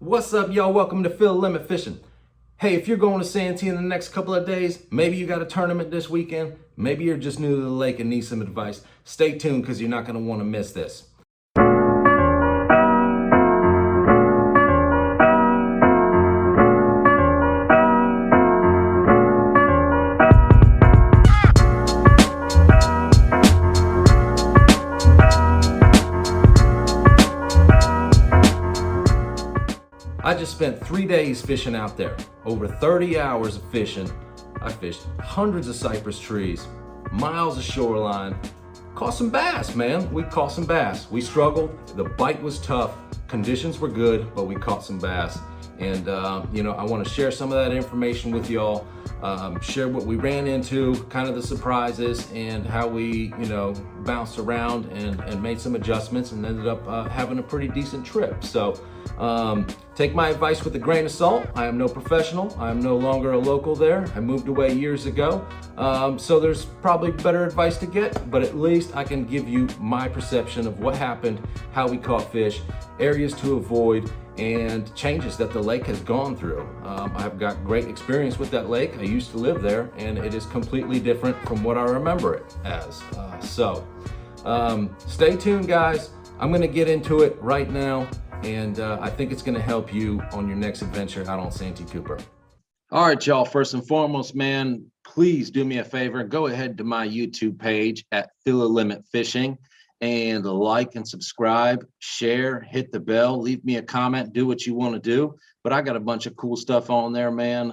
What's up, y'all? Welcome to Phillip Fishing. Hey, if you're going to Santee in the next couple of days, maybe you got a tournament this weekend, maybe you're just new to the lake and need some advice, stay tuned because you're not going to want to miss this. I just spent 3 days fishing out there. Over 30 hours of fishing. I fished hundreds of cypress trees, miles of shoreline. Caught some bass, man. We caught some bass. We struggled. The bite was tough. Conditions were good, but we caught some bass. And, I want to share some of that information with y'all. Share what we ran into, kind of the surprises, and how we, bounced around and made some adjustments and ended up having a pretty decent trip. So take my advice with a grain of salt. I am no professional. I am no longer a local there. I moved away years ago. So there's probably better advice to get, but at least I can give you my perception of what happened, how we caught fish, areas to avoid, and changes that the lake has gone through. I've got great experience with that lake. I used to live there, and it is completely different from what I remember it as. Stay tuned, guys. I'm gonna get into it right now, and I think it's gonna help you on your next adventure out on Santee Cooper. All right, y'all, first and foremost, man, please do me a favor. Go ahead to my YouTube page at Phillip Fishing and like and subscribe, share, hit the bell, leave me a comment, do what you want to do. But I got a bunch of cool stuff on there, man.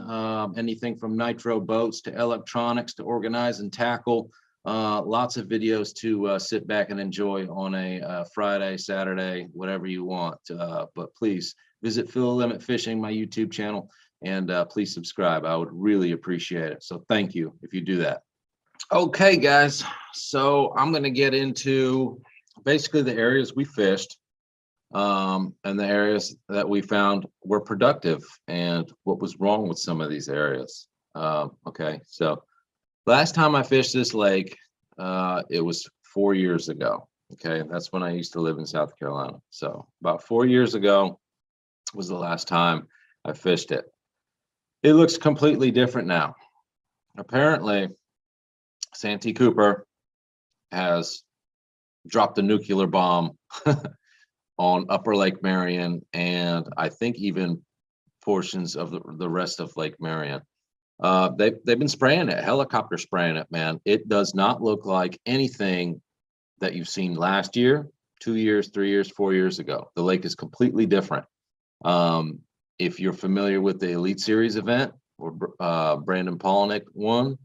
Anything from nitro boats to electronics to organize and tackle. Lots of videos to sit back and enjoy on a Friday, Saturday, whatever you want. But please visit Phillip Fishing, my YouTube channel, and please subscribe. I would really appreciate it. So thank you if you do that. Okay, guys, so I'm going to get into basically the areas we fished and the areas that we found were productive and what was wrong with some of these areas. Okay, so last time I fished this lake, it was 4 years ago. Okay, that's when I used to live in South Carolina. So about 4 years ago was the last time I fished it. It looks completely different now. Apparently, Santee Cooper has dropped a nuclear bomb on Upper Lake Marion, and I think even portions of the rest of Lake Marion. They've been spraying it, helicopter spraying it, man. It does not look like anything that you've seen last year, 2 years, 3 years, 4 years ago. The lake is completely different. If you're familiar with the Elite Series event, where Brandon Polnick won,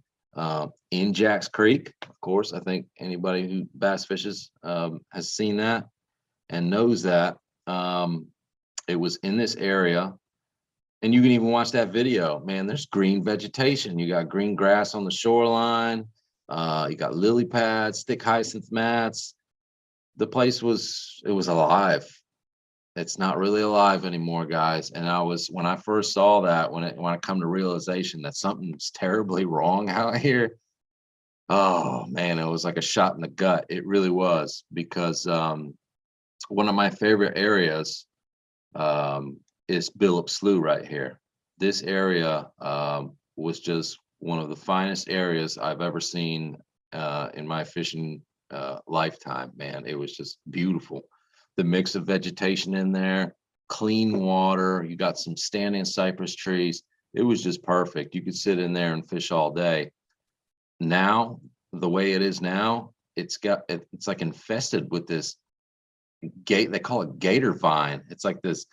in Jacks Creek, of course, I think anybody who bass fishes has seen that and knows that. It was in this area, and you can even watch that video, man. There's green vegetation. You got green grass on the shoreline. You got lily pads, thick hyacinth mats. The place was alive. It's not really alive anymore, guys. And when I first saw that, when I come to realization that something's terribly wrong out here, oh man, it was like a shot in the gut. It really was, because one of my favorite areas is Phillip Slough right here. This area was just one of the finest areas I've ever seen in my fishing lifetime, man. It was just beautiful. The mix of vegetation in there, clean water, you got some standing cypress trees. It was just perfect. You could sit in there and fish all day. Now, the way it is now, it's like infested with this they call it gator vine. It's like this,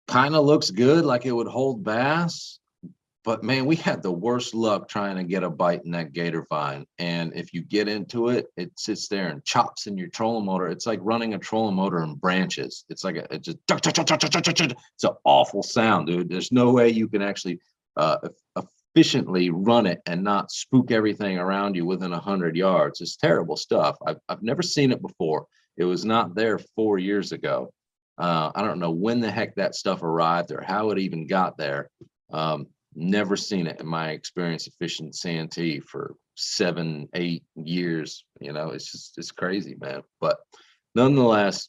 kind of looks good, like it would hold bass, but man, we had the worst luck trying to get a bite in that gator vine. And if you get into it, it sits there and chops in your trolling motor. It's like running a trolling motor in branches. It's like it just, it's an awful sound, dude. There's no way you can actually efficiently run it and not spook everything around you within 100 yards. It's terrible stuff. I've never seen it before. It was not there 4 years ago. I don't know when the heck that stuff arrived or how it even got there. Never seen it in my experience of fishing Santee for 7, 8 years. It's crazy, man. But nonetheless,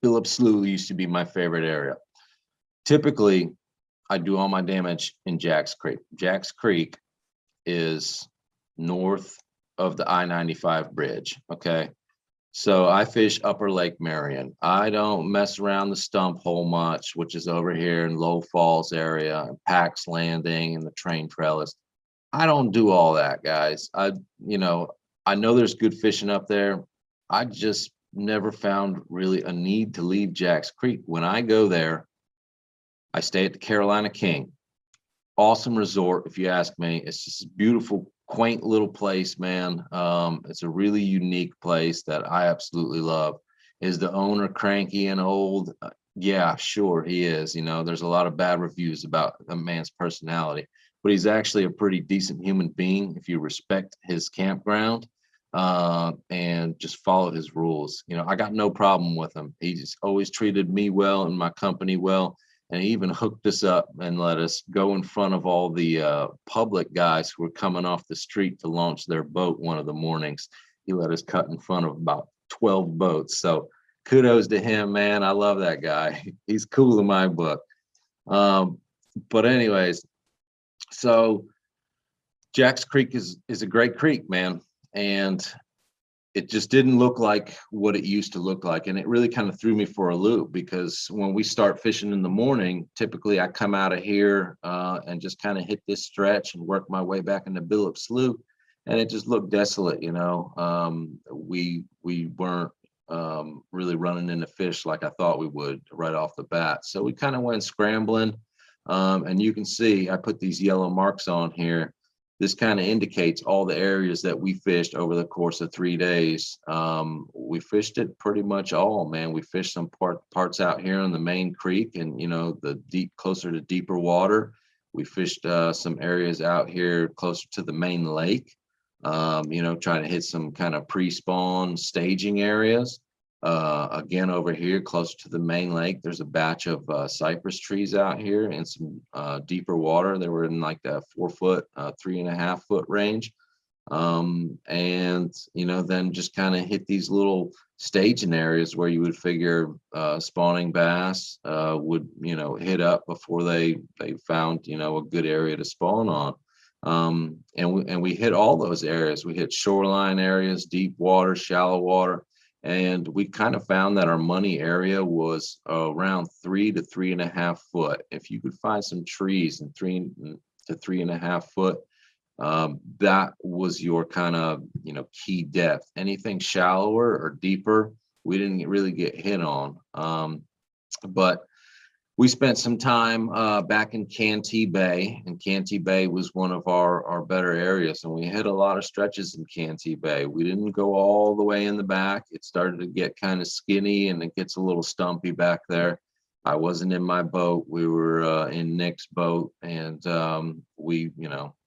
Phillip Slough used to be my favorite area. Typically, I do all my damage in Jacks Creek. Jacks Creek is north of the I-95 bridge. Okay. So I fish Upper Lake Marion. I don't mess around the stump hole much, which is over here in Low Falls area, Pax Landing and the train trellis. I don't do all that, guys. I know there's good fishing up there. I just never found really a need to leave Jacks Creek. When I go there, I stay at the Carolina King. Awesome resort, if you ask me. It's just a beautiful, quaint little place, man. It's a really unique place that I absolutely love. Is the owner cranky and old? Yeah, sure he is. There's a lot of bad reviews about the man's personality, but he's actually a pretty decent human being if you respect his campground and just follow his rules. I got no problem with him. He just always treated me well and my company well. And he even hooked us up and let us go in front of all the public guys who were coming off the street to launch their boat one of the mornings. He let us cut in front of about 12 boats. So kudos to him, man. I love that guy. He's cool in my book. But anyways, so Jacks Creek is a great creek, man. And it just didn't look like what it used to look like. And it really kind of threw me for a loop, because when we start fishing in the morning, typically I come out of here and just kind of hit this stretch and work my way back into Phillip Slough. And it just looked desolate, we weren't really running into fish like I thought we would right off the bat. So we kind of went scrambling. And you can see I put these yellow marks on here. This kind of indicates all the areas that we fished over the course of 3 days. We fished it pretty much all, man. We fished some parts out here on the main creek and, the closer to deeper water. We fished some areas out here closer to the main lake, trying to hit some kind of pre-spawn staging areas. Again, over here, closer to the main lake, there's a batch of cypress trees out here and some deeper water. They were in like the 4 foot, 3.5 foot range. And, then just kind of hit these little staging areas where you would figure spawning bass would, hit up before they found, a good area to spawn on. And we hit all those areas. We hit shoreline areas, deep water, shallow water. And we kind of found that our money area was around 3 to 3.5 foot. If you could find some trees in 3 to 3.5 foot, that was your kind of, key depth. Anything shallower or deeper, we didn't really get hit on. But we spent some time back in Canty Bay, and Canty Bay was one of our better areas, and we hit a lot of stretches in Canty Bay. We didn't go all the way in the back. It started to get kind of skinny, and it gets a little stumpy back there. I wasn't in my boat. We were in Nick's boat, and we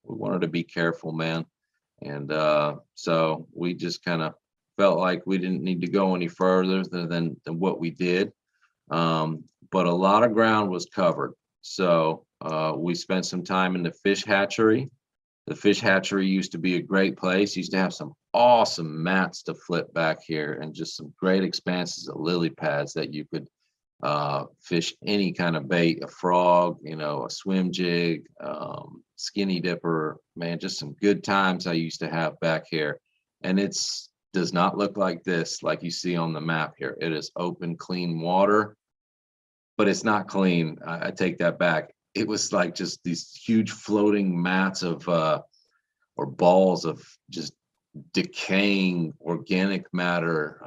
wanted to be careful, man. And so we just kind of felt like we didn't need to go any further than what we did. But a lot of ground was covered. So we spent some time in the fish hatchery. The fish hatchery used to be a great place. Used to have some awesome mats to flip back here and just some great expanses of lily pads that you could fish any kind of bait, a frog, a swim jig, skinny dipper, man, just some good times I used to have back here. And does not look like this, like you see on the map here. It is open, clean water. But it's not clean. I take that back. It was like just these huge floating mats of or balls of just decaying organic matter,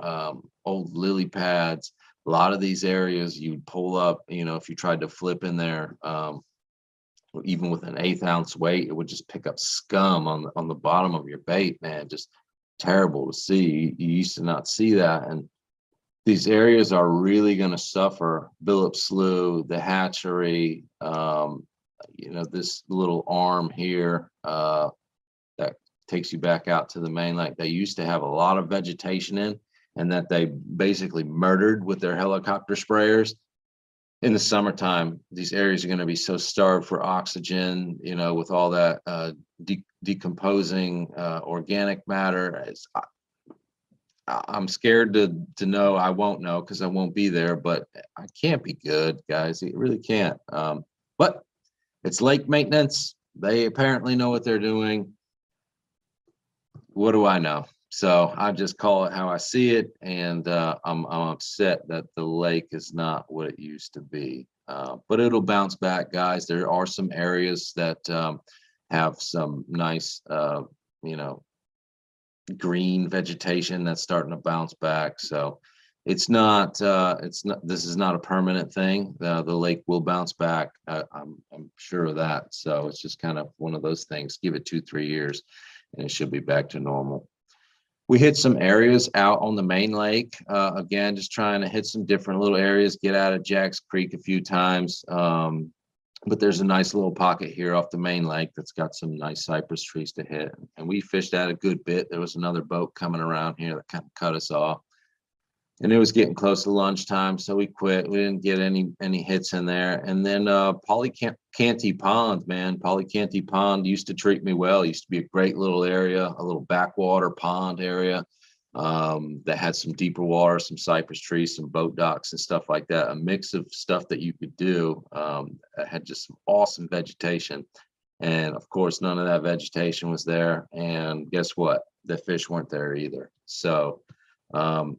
old lily pads. A lot of these areas you'd pull up, if you tried to flip in there, even with an 1/8 ounce weight, it would just pick up scum on the bottom of your bait, man. Just terrible to see. You used to not see that. And these areas are really going to suffer. Phillip Slough, the hatchery, this little arm here that takes you back out to the main lake. They used to have a lot of vegetation in, and that they basically murdered with their helicopter sprayers. In the summertime, these areas are going to be so starved for oxygen, with all that decomposing organic matter. I'm scared to know. I won't know because I won't be there, but I can't be good, guys. It really can't. But it's lake maintenance. They apparently know what they're doing. What do I know? So I just call it how I see it, and I'm upset that the lake is not what it used to be. But it'll bounce back, guys. There are some areas that have some nice, you know, green vegetation that's starting to bounce back. So it's not this is not a permanent thing. The lake will bounce back. I'm sure of that. So it's just kind of one of those things. Give it 2-3 years and it should be back to normal. We hit some areas out on the main lake. Again, just trying to hit some different little areas, get out of Jack's Creek a few times. But there's a nice little pocket here off the main lake that's got some nice cypress trees to hit. And we fished out a good bit. There was another boat coming around here that kind of cut us off. And it was getting close to lunchtime, so we quit. We didn't get any hits in there. And then Canty Pond, man. Canty Pond used to treat me well. It used to be a great little area, a little backwater pond area that had some deeper water, some cypress trees, some boat docks and stuff like that. A mix of stuff that you could do. It had just some awesome vegetation. And of course, none of that vegetation was there. And guess what? The fish weren't there either. So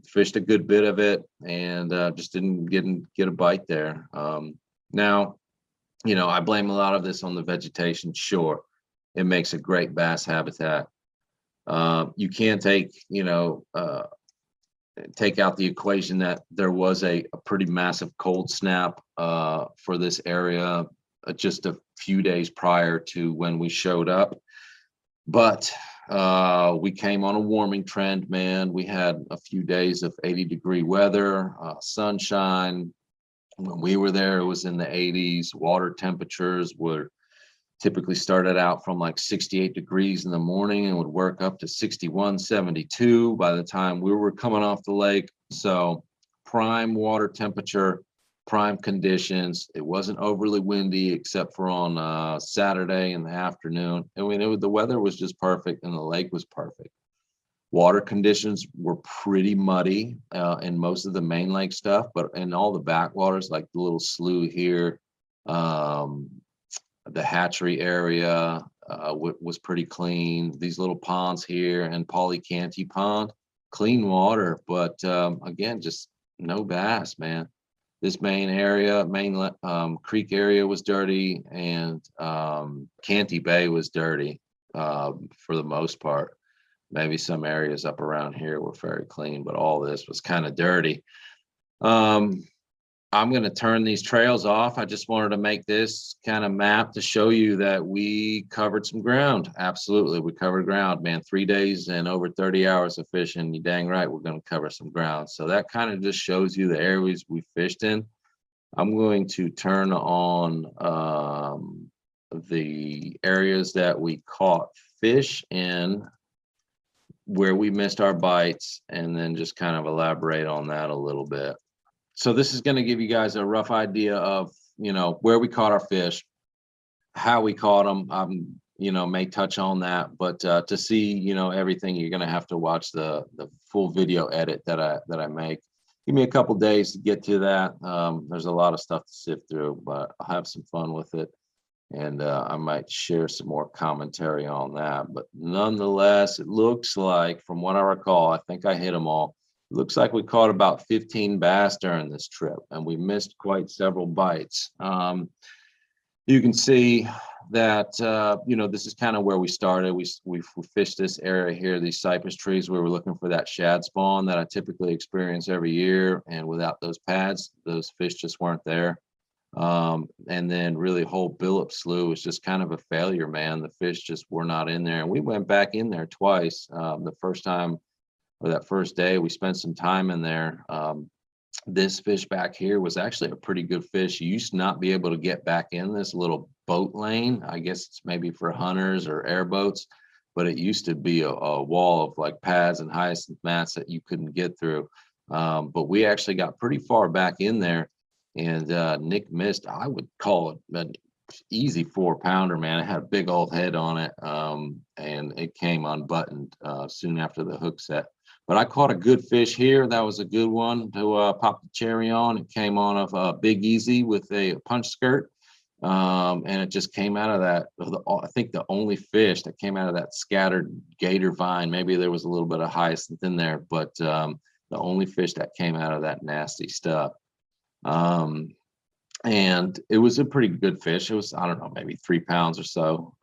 fished a good bit of it and just didn't get a bite there. Now, you know, I blame a lot of this on the vegetation. Sure, it makes a great bass habitat. You can't take out the equation that there was a pretty massive cold snap for this area just a few days prior to when we showed up. But we came on a warming trend, man. We had a few days of 80-degree weather, sunshine. When we were there, it was in the 80s. Water temperatures were typically started out from like 68 degrees in the morning and would work up to 61, 72 by the time we were coming off the lake. So prime water temperature, prime conditions. It wasn't overly windy except for on Saturday in the afternoon. I mean, the weather was just perfect and the lake was perfect. Water conditions were pretty muddy in most of the main lake stuff, but in all the backwaters, like the little slough here, the hatchery area was pretty clean. These little ponds here and Canty Pond, clean water, but again, just no bass, man. This main area, creek area was dirty, and Canty Bay was dirty for the most part. Maybe some areas up around here were very clean, but all this was kind of dirty. I'm going to turn these trails off. I just wanted to make this kind of map to show you that we covered some ground. Absolutely, we covered ground, man. 3 days and over 30 hours of fishing. You dang right, we're going to cover some ground. So that kind of just shows you the areas we fished in. I'm going to turn on the areas that we caught fish in, where we missed our bites, and then just kind of elaborate on that a little bit. So this is going to give you guys a rough idea of, you know, where we caught our fish, how we caught them. You know, may touch on that, but to see, you know, everything, you're going to have to watch the full video edit that I make. Give me a couple days to get to that. There's a lot of stuff to sift through, but I'll have some fun with it. And I might share some more commentary on that. But nonetheless, it looks like, from what I recall, I think I hit them all. It looks like we caught about 15 bass during this trip, and we missed quite several bites. You can see that, you know, this is kind of where we started. We fished this area here, these cypress trees. We were looking for that shad spawn that I typically experience every year. And without those pads, those fish just weren't there. And then really whole Phillip Slough was just kind of a failure, man. The fish just were not in there. And we went back in there twice. The first time, or that first day, we spent some time in there. This fish back here was actually a pretty good fish. You used to not be able to get back in this little boat lane. I guess it's maybe for hunters or airboats, but it used to be a wall of like pads and hyacinth mats that you couldn't get through. But we actually got pretty far back in there, and Nick missed, I would call it an easy 4-pounder, man. It had a big old head on it, and it came unbuttoned soon after the hook set. But I caught a good fish here. That was a good one to pop the cherry on. It came on of a Big Easy with a punch skirt. And it just came out of that. I think the only fish that came out of that scattered gator vine, maybe there was a little bit of hyacinth in there, but the only fish that came out of that nasty stuff. And it was a pretty good fish. It was, I don't know, maybe 3 pounds or so.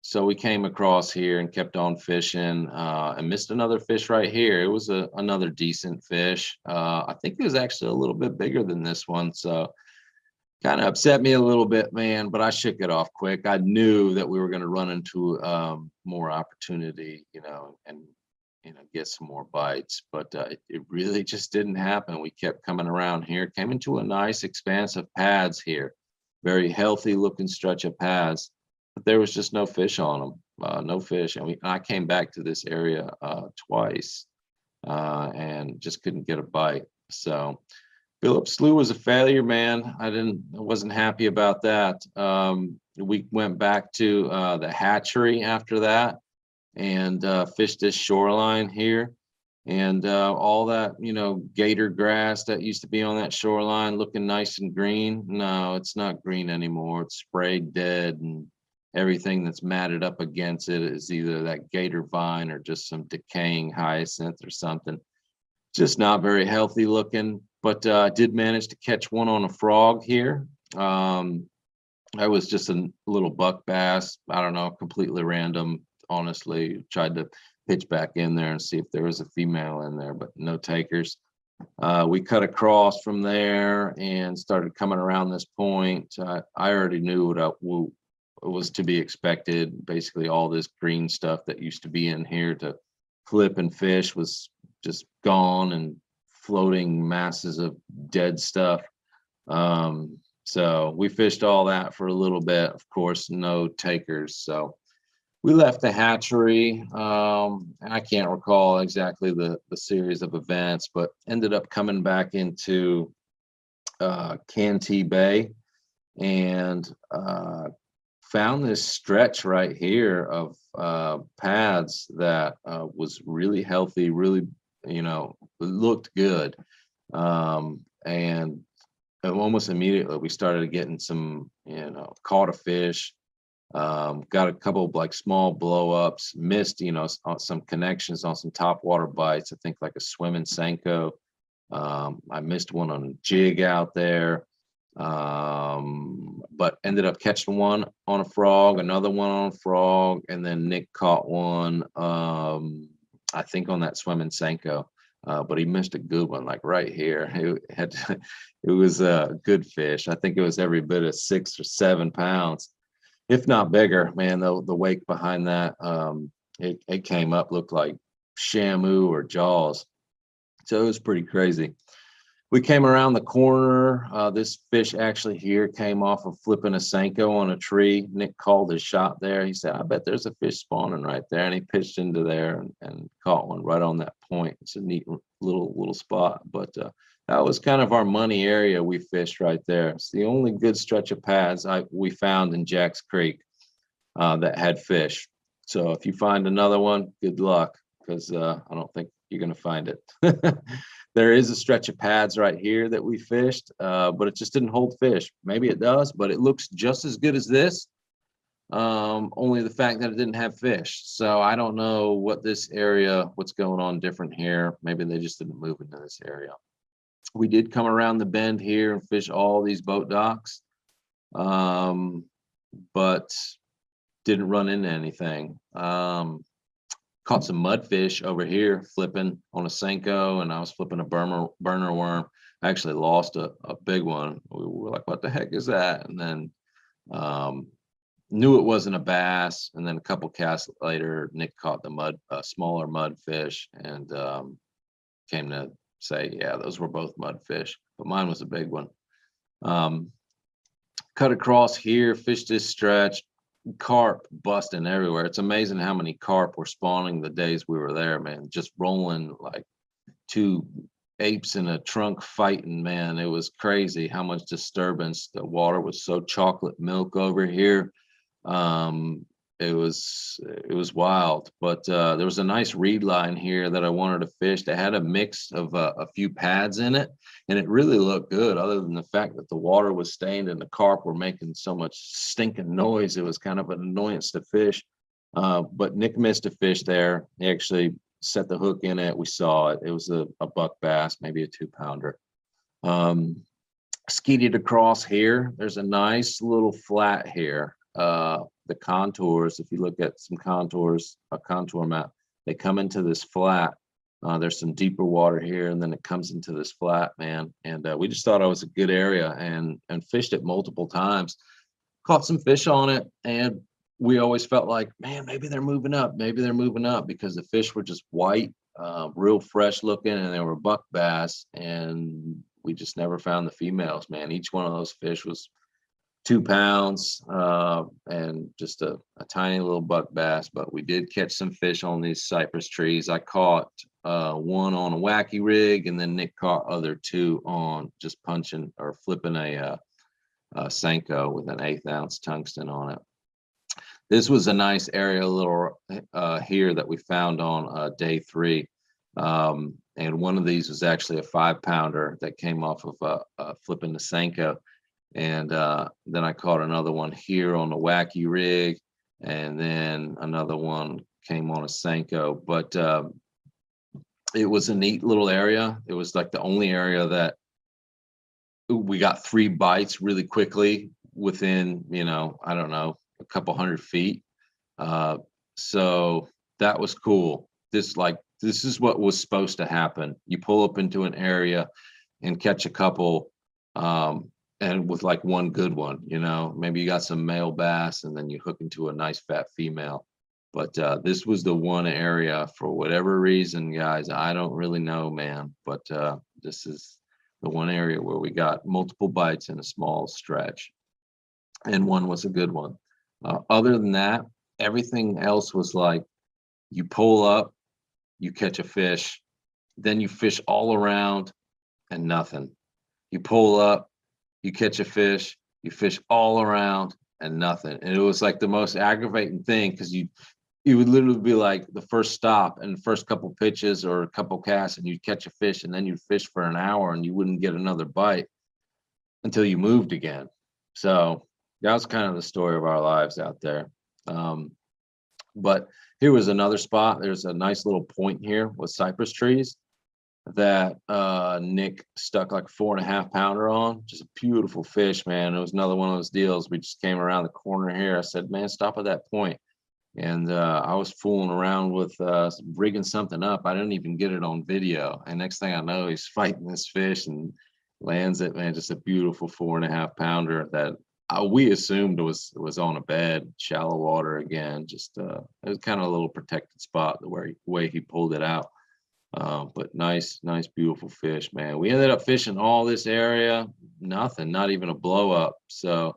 So we came across here and kept on fishing and missed another fish right here. It was another decent fish. I think it was actually a little bit bigger than this one. So kind of upset me a little bit, man, but I shook it off quick. I knew that we were going to run into more opportunity, and get some more bites, but it really just didn't happen. We kept coming around here, came into a nice expanse of pads here, very healthy looking stretch of pads, but there was just no fish on them, no fish. And I came back to this area twice and just couldn't get a bite. So Phillip Slough was a failure, man. I wasn't happy about that. We went back to the hatchery after that and fished this shoreline here, and all that gator grass that used to be on that shoreline looking nice and green. No, it's not green anymore. It's sprayed dead, and everything that's matted up against it is either that gator vine or just some decaying hyacinth or something. Just not very healthy looking, but I did manage to catch one on a frog here. I was just a little buck bass, I don't know, completely random. Honestly, tried to pitch back in there and see if there was a female in there, but no takers. We cut across from there and started coming around this point. I already knew what was to be expected. Basically, all this green stuff that used to be in here to flip and fish was just gone, and floating masses of dead stuff. So we fished all that for a little bit. Of course, no takers. So we left the hatchery. I can't recall exactly the series of events, but ended up coming back into Canty Bay and found this stretch right here of pads that was really healthy, really, looked good. And almost immediately we started getting some, caught a fish. Got a couple of like small blow ups, missed, some connections on some top water bites. I think like a swimming Senko. I missed one on a jig out there, but ended up catching one on a frog, another one on a frog, and then Nick caught one, I think on that swimming Senko. But he missed a good one, like right here. It was a good fish. I think it was every bit of 6 or 7 pounds. If not bigger, man. The wake behind that, it came up, looked like Shamu or Jaws. So it was pretty crazy. We came around the corner. This fish actually here came off of flipping a Senko on a tree. Nick called his shot there. He said, I bet there's a fish spawning right there. And he pitched into there and caught one right on that point. It's a neat little spot. But that was kind of our money area we fished right there. It's the only good stretch of pads we found in Jack's Creek that had fish. So if you find another one, good luck, because I don't think you're going to find it. There is a stretch of pads right here that we fished, but it just didn't hold fish. Maybe it does, but it looks just as good as this. Only the fact that it didn't have fish. So I don't know what's going on different here. Maybe they just didn't move into this area. We did come around the bend here and fish all these boat docks, but didn't run into anything. Caught some mudfish over here flipping on a Senko, and I was flipping a burner worm. I actually lost a big one. We were like, what the heck is that? And then knew it wasn't a bass. And then a couple casts later, Nick caught a smaller mudfish, and came to say, yeah, those were both mudfish, but mine was a big one. Cut across here, fished this stretch. Carp busting everywhere. It's amazing how many carp were spawning the days we were there, man. Just rolling like 2 apes in a trunk fighting, man. It was crazy how much disturbance. The water was so chocolate milk over here. it was wild. But there was a nice reed line here that I wanted to fish that had a mix of a few pads in it, and it really looked good. Other than the fact that the water was stained and the carp were making so much stinking noise, it was kind of an annoyance to fish. But Nick missed a fish there. He actually set the hook in it. We saw it. It was a buck bass, maybe a 2-pounder. Skeeted across here. There's a nice little flat here. The contours, if you look at some contours, a contour map, they come into this flat. There's some deeper water here, and then it comes into this flat, man. And we just thought it was a good area and fished it multiple times. Caught some fish on it, and we always felt like, man, maybe they're moving up. Maybe they're moving up, because the fish were just white, real fresh looking, and they were buck bass. And we just never found the females, man. Each one of those fish was 2 pounds, and just a tiny little buck bass. But we did catch some fish on these cypress trees. I caught one on a wacky rig, and then Nick caught other 2 on just punching or flipping a Senko with an 1/8 ounce tungsten on it. This was a nice area, little here that we found on day 3. And one of these was actually a 5-pounder that came off of flipping the Senko. And then I caught another one here on the wacky rig, and then another one came on a Senko. But it was a neat little area. It was like the only area that we got 3 bites really quickly within, I don't know, a couple 100 feet. So that was cool. This is what was supposed to happen. You pull up into an area and catch a couple, and with like one good one, maybe you got some male bass, and then you hook into a nice fat female. But this was the one area, for whatever reason, guys, I don't really know, man, but this is the one area where we got multiple bites in a small stretch, and one was a good one. Other than that, everything else was like, you pull up, you catch a fish, then you fish all around and nothing. You pull up, you catch a fish, you fish all around and nothing. And it was like the most aggravating thing, because you would literally be like the first stop and the first couple pitches or a couple casts, and you'd catch a fish, and then you'd fish for an hour and you wouldn't get another bite until you moved again. So that was kind of the story of our lives out there. But here was another spot. There's a nice little point here with cypress trees that Nick stuck like a 4.5 pounder on. Just a beautiful fish, man. It was another one of those deals. We just came around the corner here. I said, man, stop at that point. And I was fooling around with rigging something up. I didn't even get it on video. And next thing I know, he's fighting this fish and lands it, man. Just a beautiful 4.5 pounder that we assumed was on a bed, shallow water again. Just it was kind of a little protected spot the way he pulled it out. But nice, beautiful fish, man. We ended up fishing all this area, nothing, not even a blow up. So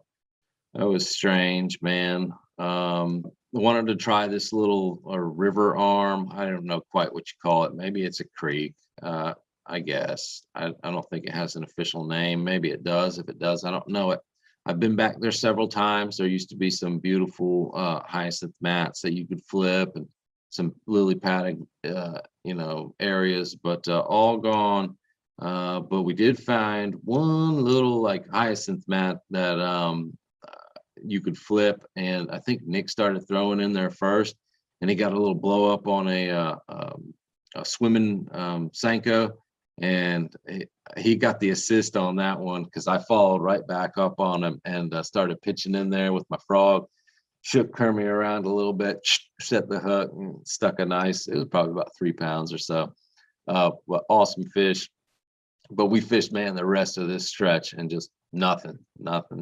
that was strange, man. Wanted to try this little river arm. I don't know quite what you call it. Maybe it's a creek, I guess. I don't think it has an official name. Maybe it does. If it does, I don't know it. I've been back there several times. There used to be some beautiful hyacinth mats that you could flip, and some lily padding, areas, but all gone. But we did find one little like hyacinth mat that you could flip, and I think Nick started throwing in there first, and he got a little blow up on a swimming Senko, and he got the assist on that one, because I followed right back up on him and started pitching in there with my frog. Shook Kermie around a little bit, set the hook, and stuck a nice, it was probably about 3 pounds or so. But awesome fish. But we fished, man, the rest of this stretch and just nothing.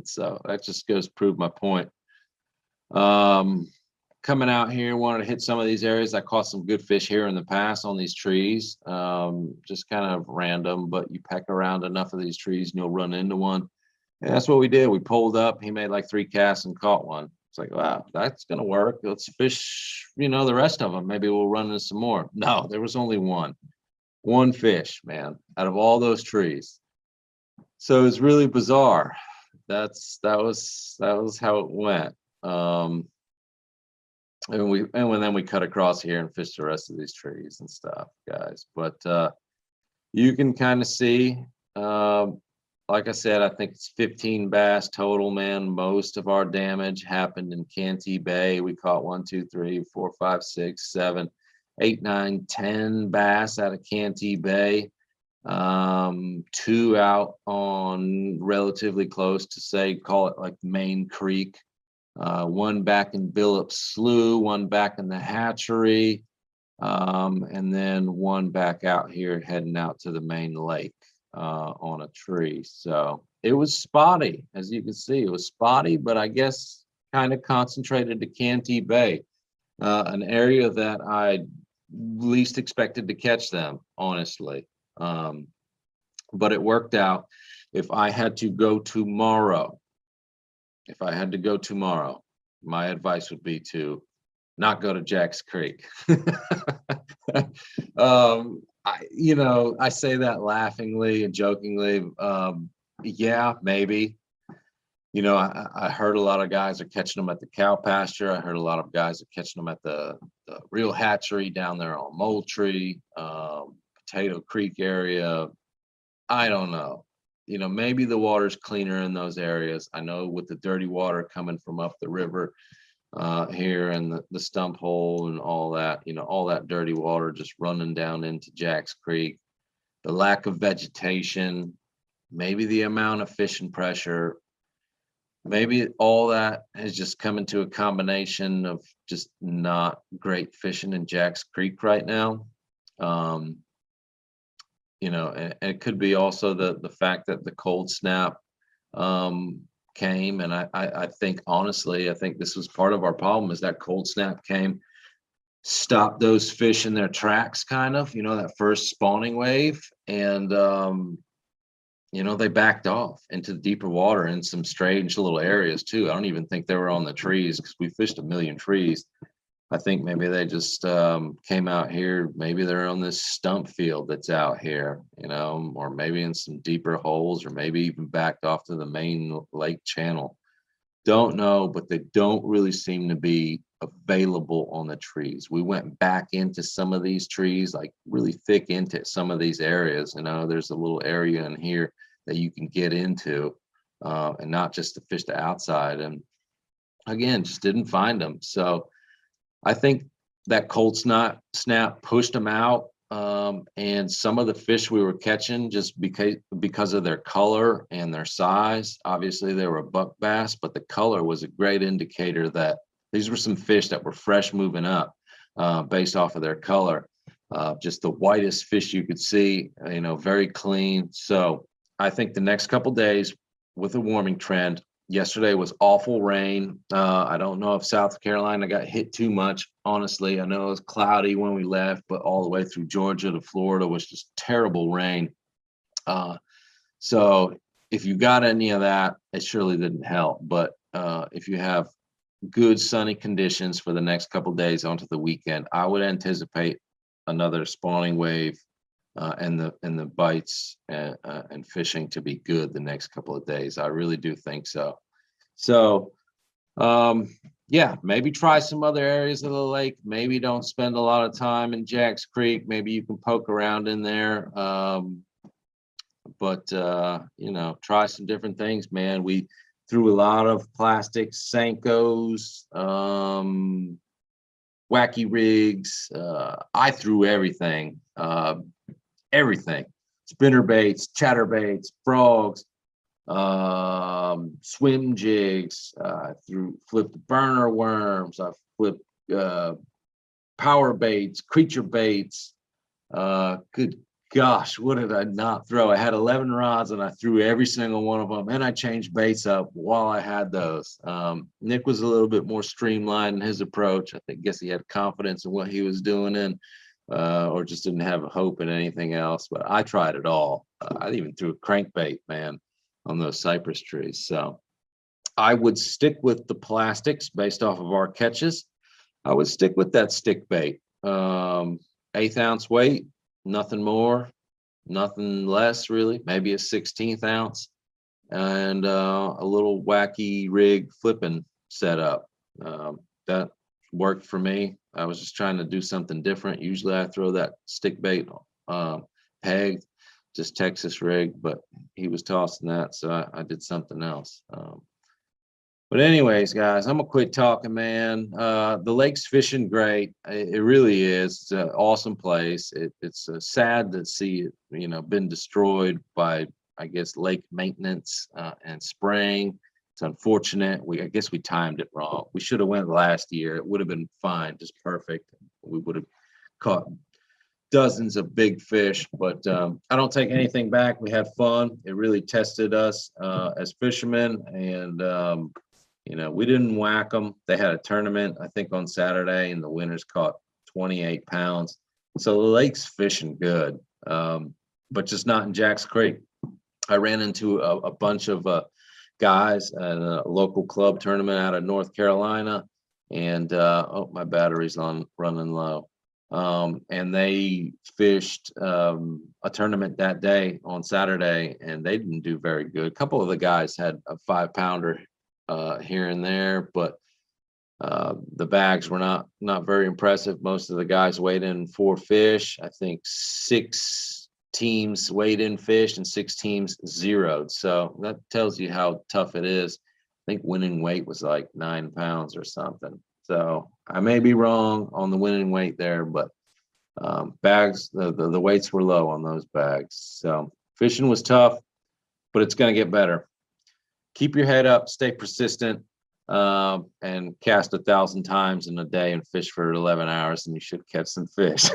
So that just goes to prove my point. Coming out here, wanted to hit some of these areas. I caught some good fish here in the past on these trees. Just kind of random, but you peck around enough of these trees and you'll run into one. And that's what we did. We pulled up. He made like 3 casts and caught one. It's like, wow, that's going to work. Let's fish, the rest of them. Maybe we'll run into some more. No, there was only one fish, man, out of all those trees. So it's really bizarre. That was how it went. and then we cut across here and fish the rest of these trees and stuff, guys. But you can kind of see, like I said, I think it's 15 bass total, man. Most of our damage happened in Canty Bay. We caught 1, 2, 3, 4, 5, 6, 7, 8, 9, 10 bass out of Canty Bay. 2 out on relatively close to, say, call it like Main Creek. 1 back in Phillip Slough, 1 back in the hatchery, and then 1 back out here heading out to the main lake on a tree. So it was spotty, as you can see. It was spotty, but I guess kind of concentrated to Canty Bay, an area that I least expected to catch them, honestly. But it worked out. If I had to go tomorrow, my advice would be to not go to Jack's Creek. I say that laughingly and jokingly. Yeah, maybe. I heard a lot of guys are catching them at the cow pasture. I heard a lot of guys are catching them at the real hatchery down there on Moultrie, Potato Creek area. I don't know. Maybe the water's cleaner in those areas. I know with the dirty water coming from up the river here and the stump hole and all that, all that dirty water just running down into Jack's Creek, the lack of vegetation, maybe the amount of fishing pressure, maybe all that has just come into a combination of just not great fishing in Jack's Creek right now. And it could be also the fact that the cold snap came, and I think, honestly, I think this was part of our problem, is that cold snap came, stopped those fish in their tracks, kind of, that first spawning wave, and they backed off into the deeper water in some strange little areas too. I don't even think they were on the trees, because we fished a million trees. I think maybe they just came out here. Maybe they're on this stump field that's out here, or maybe in some deeper holes, or maybe even backed off to the main lake channel. Don't know, but they don't really seem to be available on the trees. We went back into some of these trees, like really thick into some of these areas. There's a little area in here that you can get into, and not just to fish the outside. And again, just didn't find them. So I think that cold snap pushed them out, and some of the fish we were catching, just because of their color and their size. Obviously, they were buck bass, but the color was a great indicator that these were some fish that were fresh moving up, based off of their color. Just the whitest fish you could see, very clean. So I think the next couple days, with a warming trend. Yesterday was awful rain. I don't know if South Carolina got hit too much. Honestly, I know it was cloudy when we left, but all the way through Georgia to Florida was just terrible rain. So if you got any of that, it surely didn't help. But if you have good sunny conditions for the next couple days onto the weekend, I would anticipate another spawning wave, and the bites and fishing to be good the next couple of days. I really do think so. So yeah, maybe try some other areas of the lake. Maybe don't spend a lot of time in Jack's Creek. Maybe you can poke around in there. But try some different things, man. We threw a lot of plastics, Senkos, wacky rigs. I threw everything. Everything, spinner baits, chatter baits, frogs, swim jigs. I flipped burner worms. I flipped power baits, creature baits. Good gosh, what did I not throw? I had 11 rods and I threw every single one of them, and I changed baits up while I had those. Nick was a little bit more streamlined in his approach. I guess he had confidence in what he was doing, or just didn't have hope in anything else. But I tried it all. I even threw a crankbait, man, on those cypress trees. So I would stick with the plastics based off of our catches. I would stick with that stick bait. 1/8 ounce weight, nothing more, nothing less, really. Maybe a 1/16 ounce, and a little wacky rig flipping setup. That worked for me. I was just trying to do something different. Usually I throw that stick bait peg, just Texas rig, but he was tossing that, so I did something else. But anyways, guys, I'm gonna quit talking, man. The lake's fishing great. It really is. It's an awesome place. It's sad to see it, been destroyed by, I guess, lake maintenance and spraying. It's unfortunate. I guess we timed it wrong. We should have went last year. It would have been fine, just perfect. We would have caught dozens of big fish, but I don't take anything back. We had fun. It really tested us as fishermen, and we didn't whack them. They had a tournament, I think, on Saturday, and the winners caught 28 pounds. So the lake's fishing good, but just not in Jack's Creek. I ran into a bunch of guys at a local club tournament out of North Carolina, and my battery's running low. And they fished a tournament that day on Saturday, and they didn't do very good. A couple of the guys had a 5-pounder here and there, but the bags were not very impressive. Most of the guys weighed in 4 fish. I think 6 teams weighed in fish and 6 teams zeroed. So that tells you how tough it is. I think winning weight was like 9 pounds or something. So I may be wrong on the winning weight there, but bags, the weights were low on those bags. So fishing was tough, but it's going to get better. Keep your head up, stay persistent, and cast 1,000 times in a day and fish for 11 hours, and you should catch some fish.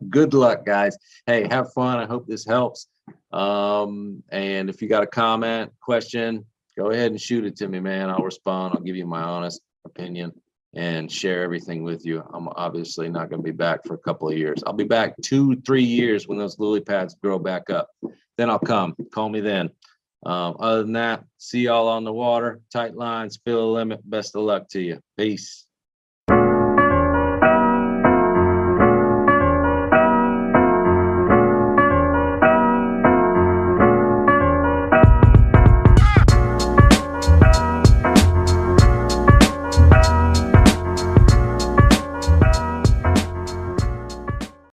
Good luck, guys. Hey, have fun. I hope this helps. And if you got a comment, question, go ahead and shoot it to me, man. I'll respond. I'll give you my honest opinion and share everything with you. I'm obviously not going to be back for a couple of years. I'll be back 2-3 years when those lily pads grow back up. Then I'll come. Call me then. Other than that, see y'all on the water. Tight lines, fill the limit. Best of luck to you. Peace.